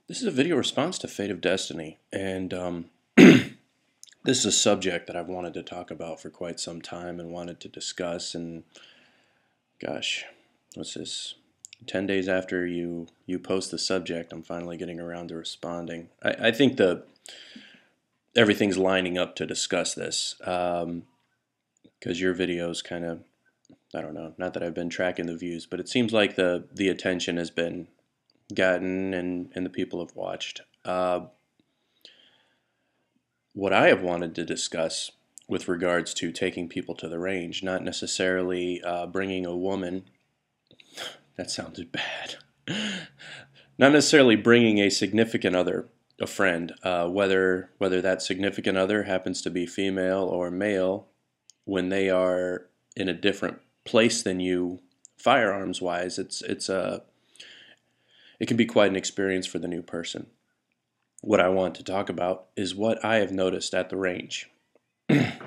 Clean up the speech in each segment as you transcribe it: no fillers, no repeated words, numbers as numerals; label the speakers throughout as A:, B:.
A: This is a video response to Fate of Destiny, and this is a subject that I've wanted to talk about for quite some time and wanted to discuss. And gosh, what's this? 10 days after you post the subject, I'm finally getting around to responding. I think everything's lining up to discuss this because your videos kind of, I don't know, not that I've been tracking the views, but it seems like the attention has been gotten and the people have watched. What I have wanted to discuss with regards to taking people to the range, not necessarily bringing a woman, that sounded bad, not necessarily bringing a significant other, a friend, whether that significant other happens to be female or male, when they are in a different place than you, firearms wise, it can be quite an experience for the new person. What I want to talk about is what I have noticed at the range. Let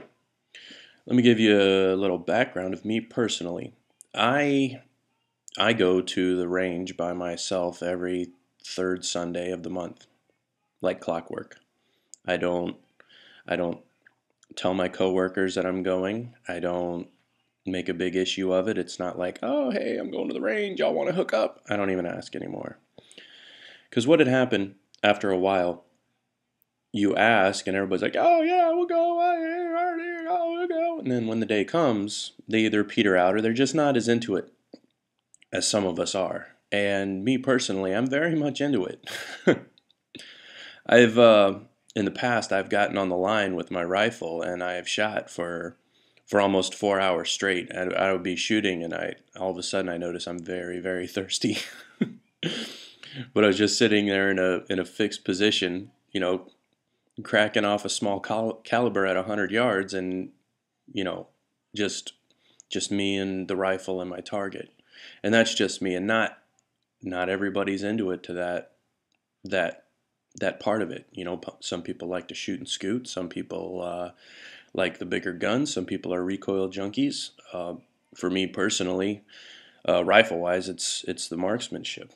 A: me give you a little background of me personally. I go to the range by myself every third Sunday of the month, like clockwork. I don't tell my coworkers that I'm going. I don't make a big issue of it. It's not like, oh, hey, I'm going to the range, y'all want to hook up? I don't even ask anymore. Because what had happened after a while, you ask and everybody's like, oh yeah, we'll go, we'll go. And then when the day comes, they either peter out or they're just not as into it as some of us are. And me personally, I'm very much into it. In the past, I've gotten on the line with my rifle and I have shot for almost 4 hours straight. I would be shooting and all of a sudden I notice I'm very, very thirsty. But I was just sitting there in a fixed position, cracking off a small caliber at 100 yards, and just me and the rifle and my target, and that's just me. And not everybody's into it to that part of it. Some people like to shoot and scoot. Some people like the bigger guns. Some people are recoil junkies. For me personally, rifle wise, it's the marksmanship.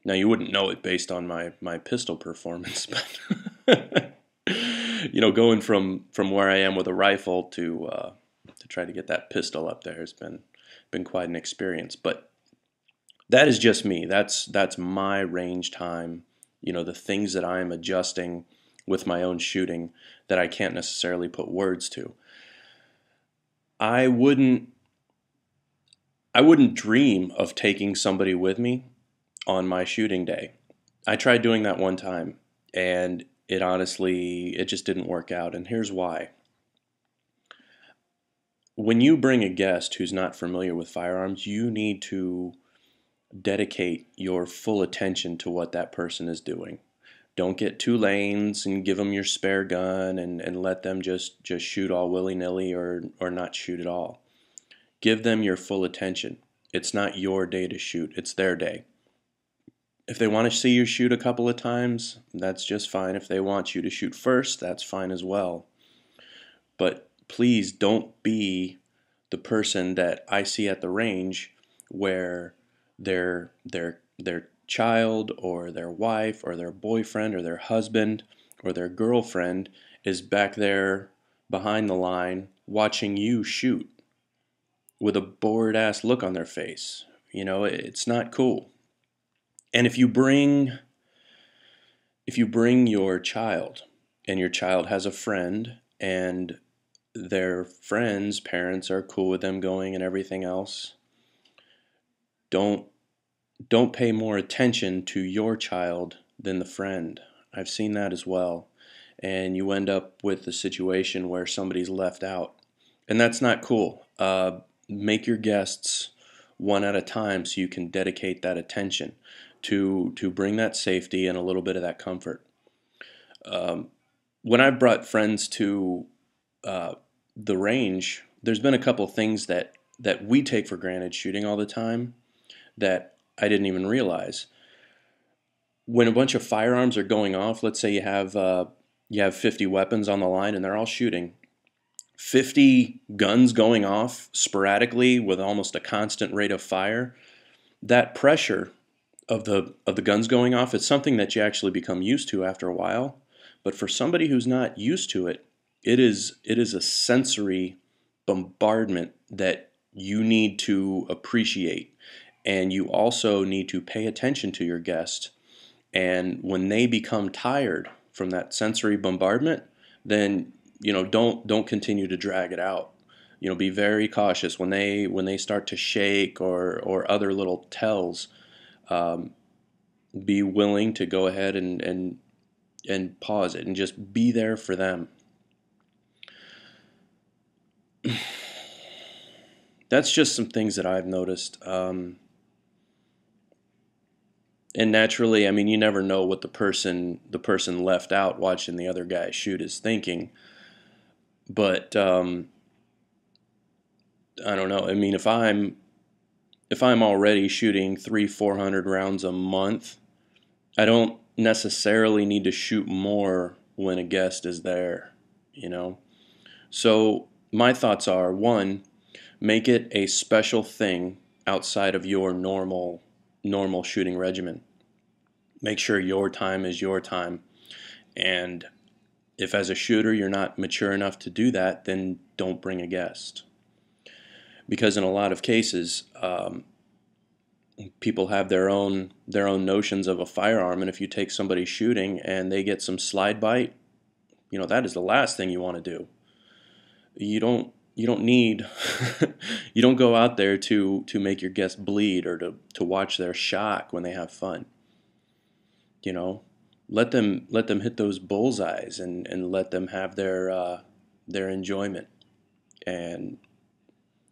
A: Now, you wouldn't know it based on my pistol performance, but going from where I am with a rifle to try to get that pistol up there has been quite an experience. But that is just me. That's my range time. The things that I am adjusting with my own shooting that I can't necessarily put words to. I wouldn't dream of taking somebody with me on my shooting day. I tried doing that one time, and it just didn't work out, and here's why. When you bring a guest who's not familiar with firearms, you need to dedicate your full attention to what that person is doing. Don't get 2 lanes and give them your spare gun and let them just shoot all willy-nilly or not shoot at all. Give them your full attention. It's not your day to shoot, it's their day. If they want to see you shoot a couple of times, that's just fine. If they want you to shoot first, that's fine as well. But please don't be the person that I see at the range where their child or their wife or their boyfriend or their husband or their girlfriend is back there behind the line watching you shoot with a bored-ass look on their face. It's not cool. And if you bring your child and your child has a friend and their friend's parents are cool with them going and everything else, don't pay more attention to your child than the friend. I've seen that as well. And you end up with a situation where somebody's left out. And that's not cool. Make your guests one at a time so you can dedicate that attention to bring that safety and a little bit of that comfort. When I brought friends to the range, there's been a couple things that we take for granted shooting all the time that I didn't even realize. When a bunch of firearms are going off, let's say you have 50 weapons on the line and they're all shooting. 50 guns going off sporadically with almost a constant rate of fire, that pressure of the guns going off. It's something that you actually become used to after a while. But for somebody who's not used to it, it is a sensory bombardment that you need to appreciate. And you also need to pay attention to your guest. And when they become tired from that sensory bombardment, then don't continue to drag it out. Be very cautious when they start to shake or other little tells. Um, be willing to go ahead and pause it and just be there for them. That's just some things that I've noticed. And naturally, I mean, you never know what the person left out watching the other guy shoot is thinking. But I don't know. I mean, if I'm already shooting 300-400 rounds a month, I don't necessarily need to shoot more when a guest is there, you know. So my thoughts are: one, make it a special thing outside of your normal shooting regimen. Make sure your time is your time. And if as a shooter you're not mature enough to do that, then don't bring a guest. Because in a lot of cases, people have their own notions of a firearm, and if you take somebody shooting and they get some slide bite, that is the last thing you want to do. You don't need you don't go out there to make your guest bleed or to watch their shock when they have fun. You know, let them hit those bullseyes and let them have their enjoyment. And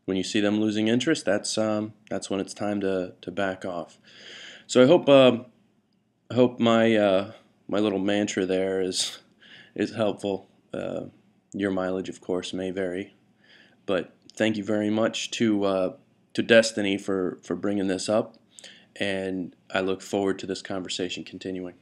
A: when you see them losing interest, that's when it's time to back off. So I hope my little mantra there is helpful. Your mileage, of course, may vary, but thank you very much to Destiny for bringing this up, and I look forward to this conversation continuing.